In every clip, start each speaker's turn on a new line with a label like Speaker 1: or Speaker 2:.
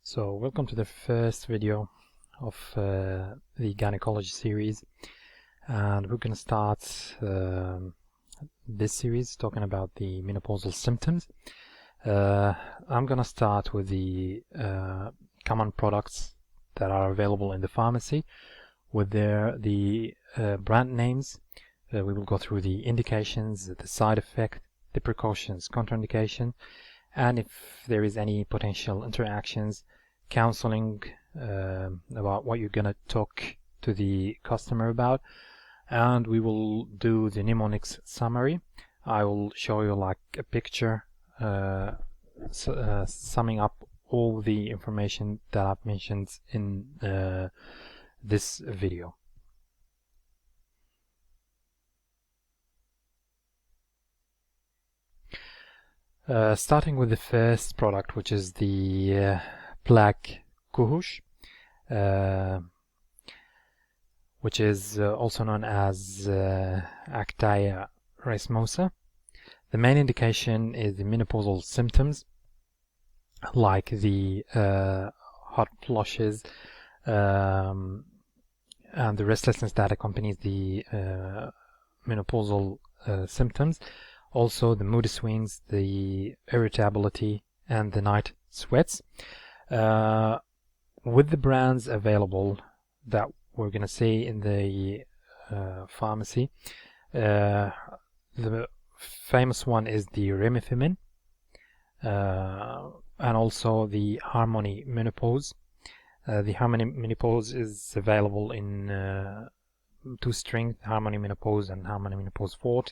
Speaker 1: So welcome to the first video of the gynecology series, and we're going to start this series talking about the menopausal symptoms. I'm going to start with the common products that are available in the pharmacy with the brand names. We will go through the indications, the side effect, the precautions, contraindication, and if there is any potential interactions, counseling about what you're gonna talk to the customer about, and we will do the mnemonics summary. I will show you like a picture summing up all the information that I've mentioned in this video. Starting with the first product, which is the black cohosh, which is also known as Actaea racemosa. The main indication is the menopausal symptoms, like the hot flushes and the restlessness that accompanies the menopausal symptoms. Also the mood swings, the irritability, and the night sweats. With the brands available that we're going to see in the pharmacy, the famous one is the remifemin, and also the Harmony Menopause. The Harmony Menopause is available in two strengths, Harmony Menopause and Harmony Menopause Forte.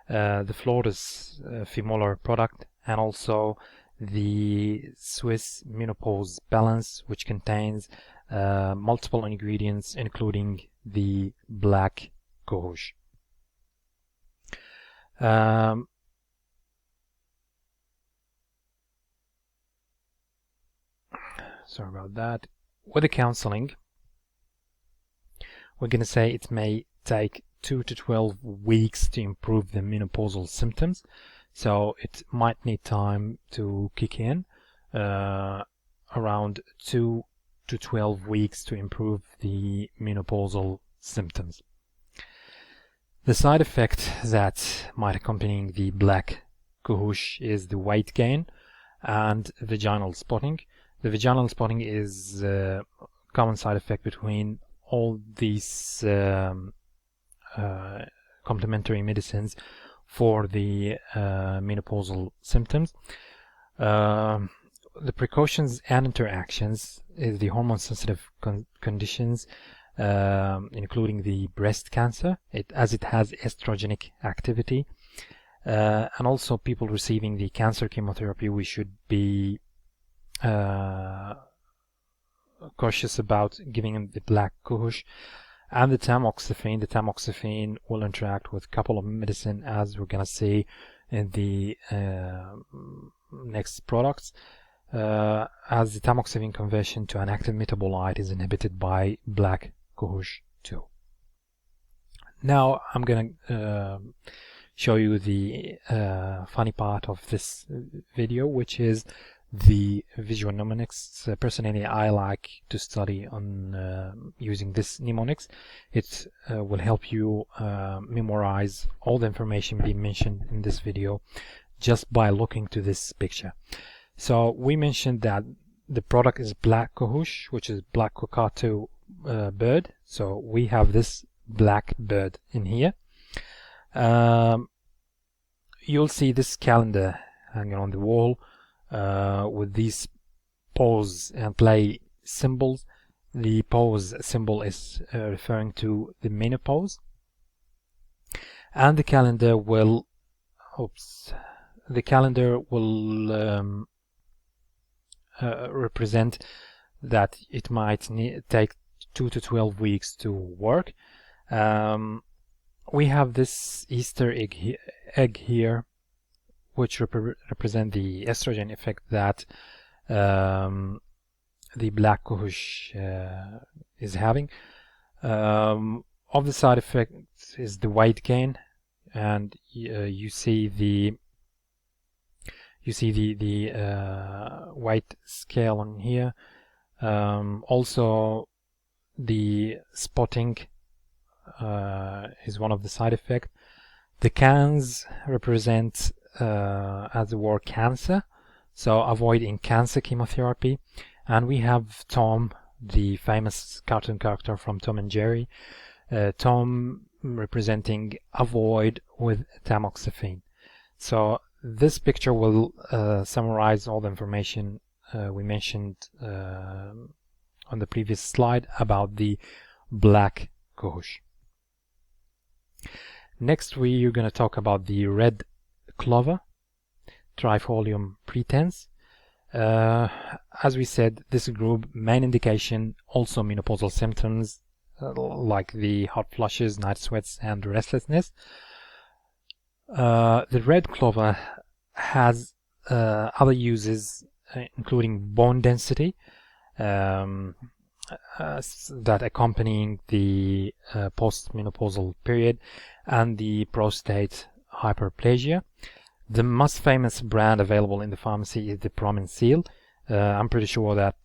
Speaker 1: The Float is a femolar product, and also the Swiss Menopause Balance, which contains multiple ingredients including the black cohosh. Sorry about that. With the counseling, we're going to say it may take 2 to 12 weeks to improve the menopausal symptoms, so it might need time to kick in, around 2 to 12 weeks to improve the menopausal symptoms. The side effect that might accompany the black cohosh is the weight gain and vaginal spotting. The vaginal spotting is a common side effect between all these complementary medicines for the menopausal symptoms. The precautions and interactions is the hormone-sensitive conditions, including the breast cancer, as it has estrogenic activity, and also people receiving the cancer chemotherapy. We should be cautious about giving them the black cohosh. And the tamoxifen will interact with a couple of medicine, as we're going to see in the next products, as the tamoxifen conversion to an active metabolite is inhibited by black cohosh too. Now I'm going to show you the funny part of this video, which is the visual mnemonics. Personally, I like to study on using this mnemonics. It will help you memorize all the information being mentioned in this video just by looking to this picture. So we mentioned that the product is black cohosh, which is black cockatoo bird. So we have this black bird in here. You'll see this calendar hanging on the wall with these pause and play symbols. The pause symbol is referring to the menopause, and the calendar will represent that it might take 2 to 12 weeks to work. We have this Easter egg here, which represent the estrogen effect that the black cohosh is having. Of the side effects is the weight gain, and you see You see the weight scale on here. Also, the spotting is one of the side effects. The cans represent, as it were, cancer, so avoiding cancer chemotherapy. And we have Tom, the famous cartoon character from Tom and Jerry. Tom representing avoid with tamoxifen. So this picture will summarize all the information we mentioned on the previous slide about the black cohosh. Next, we're going to talk about the red clover, trifolium pretense. As we said, this group, main indication, also menopausal symptoms like the hot flushes, night sweats, and restlessness. The red clover has other uses, including bone density, that accompanying the postmenopausal period, and the prostate hyperplasia. The most famous brand available in the pharmacy is the Promensil. I'm pretty sure that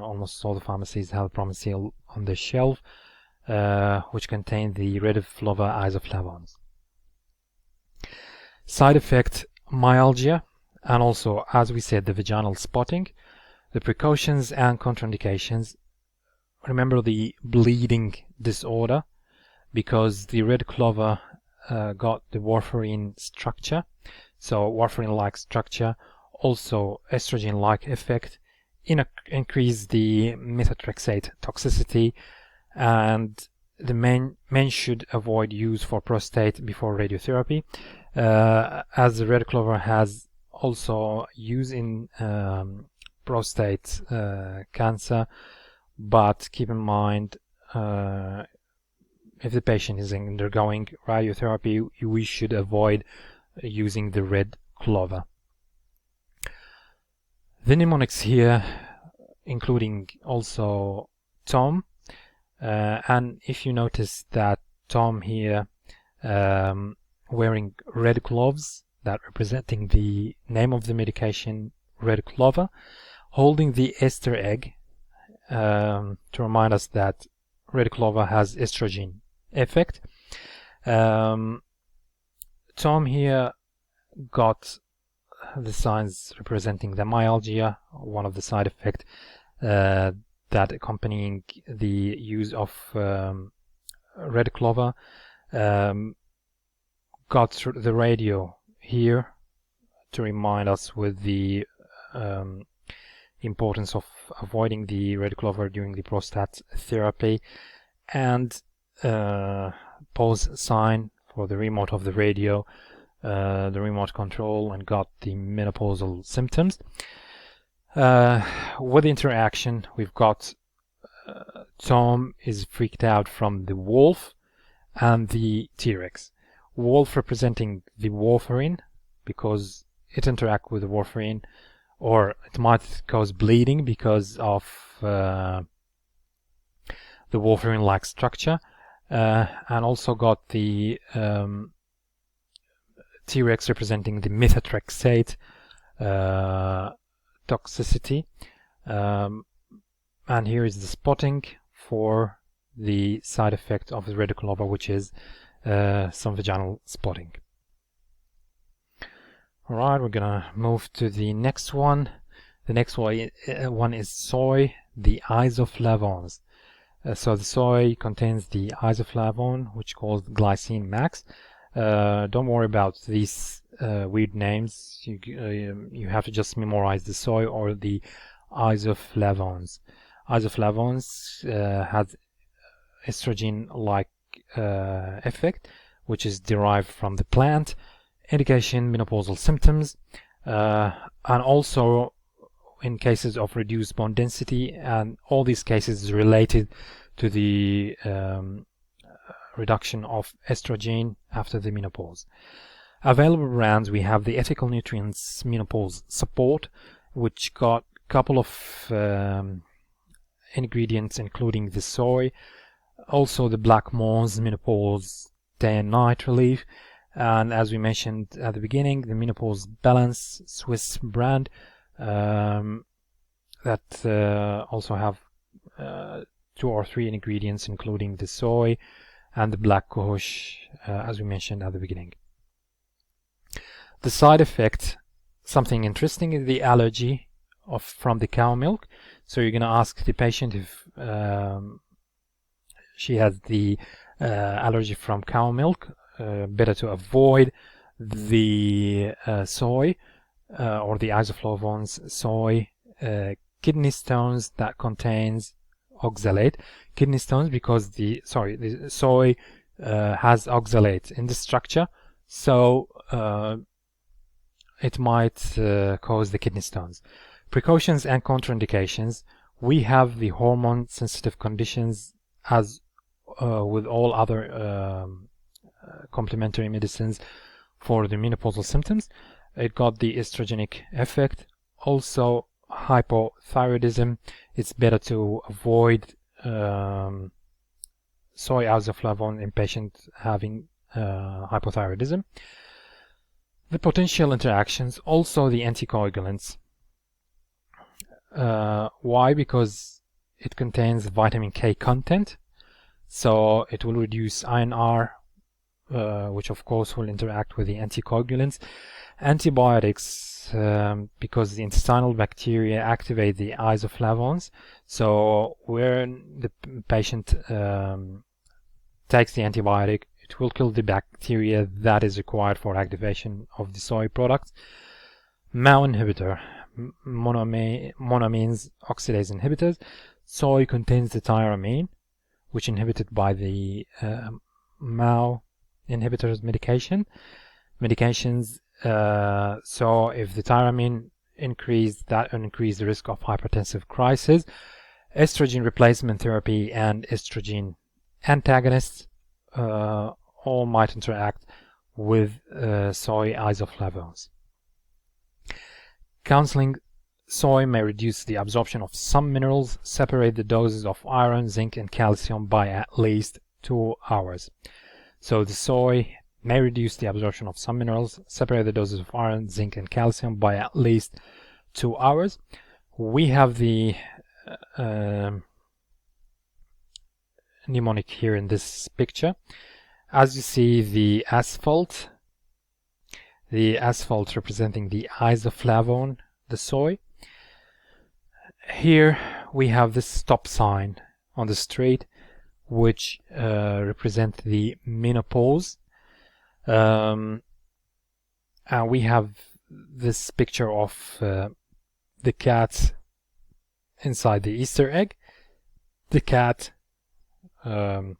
Speaker 1: almost all the pharmacies have Promensil on the shelf, which contain the red clover isoflavones. Side effect: myalgia, and also, as we said, the vaginal spotting. The precautions and contraindications: remember the bleeding disorder, because the red clover got the warfarin structure, so warfarin-like structure, also estrogen-like effect, increase the methotrexate toxicity, and the men should avoid use for prostate before radiotherapy, as the red clover has also use in prostate cancer. But keep in mind, if the patient is undergoing radiotherapy, we should avoid using the red clover. The mnemonics here, including also Tom, and if you notice that Tom here wearing red gloves, that representing the name of the medication, red clover, holding the Easter egg, to remind us that red clover has estrogen effect. Tom here got the signs representing the myalgia, one of the side effects that accompanying the use of red clover. Got the radio here to remind us with the importance of avoiding the red clover during the prostate therapy, and pause sign for the remote of the radio, the remote control, and got the menopausal symptoms. With interaction, we've got Tom is freaked out from the wolf and the T-Rex. Wolf representing the warfarin, because it interacts with the warfarin, or it might cause bleeding because of the warfarin-like structure, and also got the T-Rex representing the methotrexate toxicity, and here is the spotting for the side effect of the red clover, which is some vaginal spotting. Alright, we're gonna move to the next one. The next one is soy, the isoflavones. So the soy contains the isoflavone, which called glycine max. Don't worry about these weird names. You have to just memorize the soy or the isoflavones. Isoflavones has estrogen-like effect, which is derived from the plant. Indication: menopausal symptoms, and also in cases of reduced bone density, and all these cases related to the reduction of estrogen after the menopause. Available brands: we have the Ethical Nutrients Menopause Support, which got a couple of ingredients, including the soy, also the Black Moss Menopause Day and Night Relief, And as we mentioned at the beginning, the Menopause Balance Swiss brand that also have 2 or 3 ingredients, including the soy and the black cohosh, as we mentioned at the beginning. The side effect, something interesting, is the allergy from the cow milk. So you're going to ask the patient if she has the allergy from cow milk. Better to avoid the soy or the isoflavones, soy, kidney stones that contains oxalate. Kidney stones because the soy has oxalate in the structure, so it might cause the kidney stones. Precautions and contraindications. We have the hormone sensitive conditions as with all other complementary medicines for the menopausal symptoms. It got the estrogenic effect. Also hypothyroidism. It's better to avoid soy isoflavone in patients having hypothyroidism. The potential interactions, also the anticoagulants. Why? Because it contains vitamin K content, so it will reduce INR, which of course will interact with the anticoagulants. Antibiotics, because the intestinal bacteria activate the isoflavones, so when the patient takes the antibiotic, it will kill the bacteria that is required for activation of the soy products. MAO inhibitor, monoamines oxidase inhibitors. Soy contains the tyramine, which inhibited by the MAO inhibitors medications. So if the tyramine increase, that will increase the risk of hypertensive crisis. Estrogen replacement therapy and estrogen antagonists all might interact with soy isoflavones. Counseling. Soy may reduce the absorption of some minerals, separate the doses of iron, zinc, and calcium by at least 2 hours. So the soy may reduce the absorption of some minerals, separate the doses of iron, zinc, and calcium by at least 2 hours. We have the mnemonic here in this picture. As you see, the asphalt representing the isoflavone, the soy. Here we have this stop sign on the street, which represent the menopause. And we have this picture of the cat inside the Easter egg. The cat, the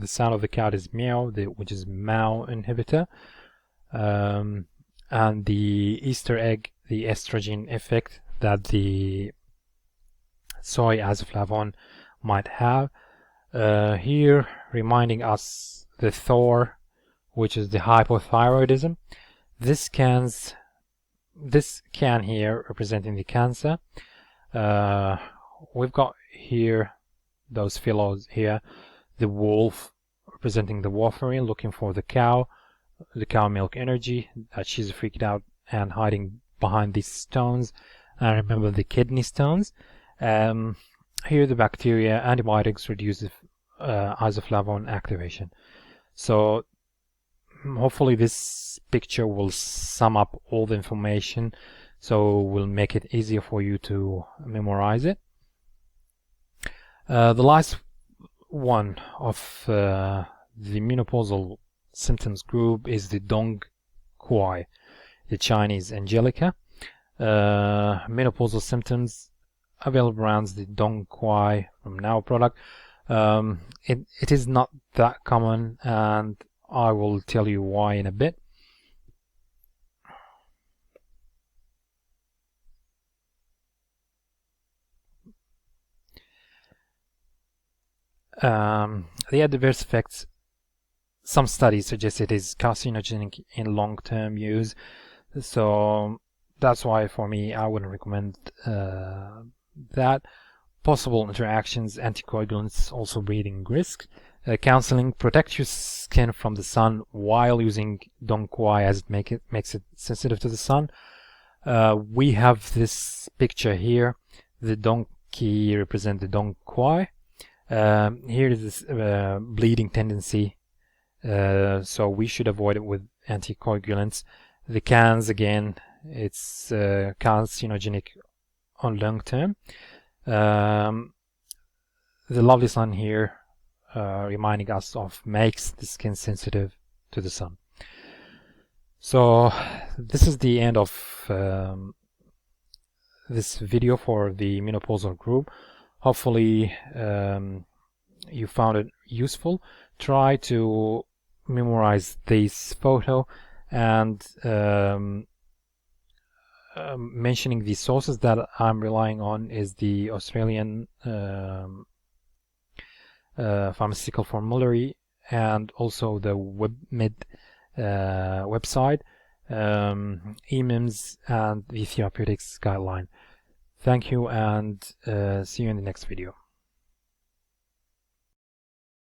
Speaker 1: sound of the cat is meow, which is MAO inhibitor. And the Easter egg, the estrogen effect that the soy isoflavone might have. Here reminding us the Thor, which is the hypothyroidism. This can here representing the cancer. We've got here those fellows here, the wolf representing the warfarin, looking for the cow milk energy, that she's freaked out and hiding behind these stones. And remember the kidney stones. Here the bacteria, antibiotics reduce isoflavone activation. So hopefully this picture will sum up all the information, so will make it easier for you to memorize it. The last one of the menopausal symptoms group is the Dong Quai, the Chinese angelica. Menopausal symptoms, available brands, the Dong Quai from Now product. It is not that common, and I will tell you why in a bit. The adverse effects, some studies suggest it is carcinogenic in long-term use, so that's why for me I wouldn't recommend that. Possible interactions, anticoagulants, also breeding risk, counseling: protect your skin from the sun while using dong quai, as it makes it sensitive to the sun. We have this picture here. The donkey represents the dong quai. Here is this bleeding tendency, so we should avoid it with anticoagulants. The cans, again, it's carcinogenic on long term. The lovely sun here reminding us of makes the skin sensitive to the sun. So this is the end of this video for the menopausal group. Hopefully you found it useful. Try to memorize this photo, and mentioning the sources that I'm relying on is the Australian pharmaceutical formulary, and also the WebMed website, EMIMS, and the therapeutics guideline. Thank you, and see you in the next video.